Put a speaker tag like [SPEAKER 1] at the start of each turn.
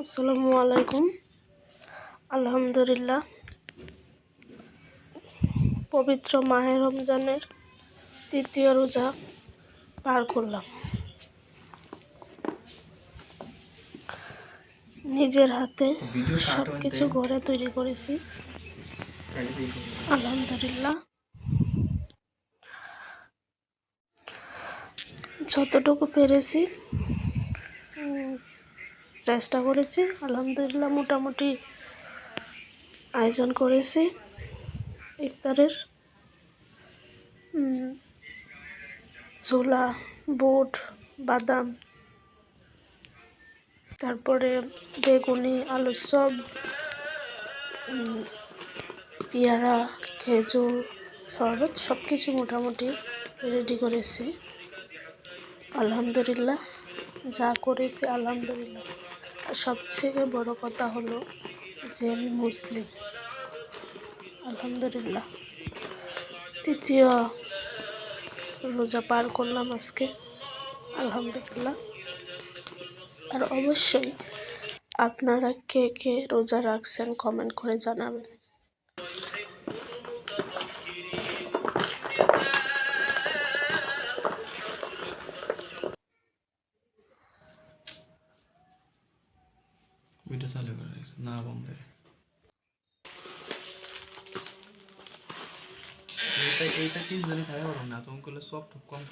[SPEAKER 1] আসসালামু আলাইকুম। আলহামদুলিল্লাহ, পবিত্র মাহে রমজানের তৃতীয় রোজা পার করলাম। নিজের হাতে সব কিছু ঘরে তৈরি করেছি। আলহামদুলিল্লাহ, যতটুকু পেরেছি চেষ্টা করেছি। আলহামদুলিল্লাহ, মোটামুটি আয়োজন করেছি ইফতারের। ছোলা, বুট, বাদাম, তারপরে বেগুনি, আলুর চপ, পেয়ারা, খেজুর, শরবত সব কিছু মোটামুটি রেডি করেছি। আলহামদুলিল্লাহ, যা করেছি আলহামদুলিল্লাহ। আর সবথেকে বড় কথা হলো যে আমি মুসলিম। আলহামদুলিল্লাহ, তৃতীয় রোজা পার করলাম আজকে। আলহামদুলিল্লাহ। আর অবশ্যই আপনারা কে কে রোজা রাখছেন কমেন্ট করে জানাবেন।
[SPEAKER 2] ভিডিও চালু করে রাখছে না বন্ধ। এইটা 3 জনে খাই পারো না, তুমি করলে সব কম।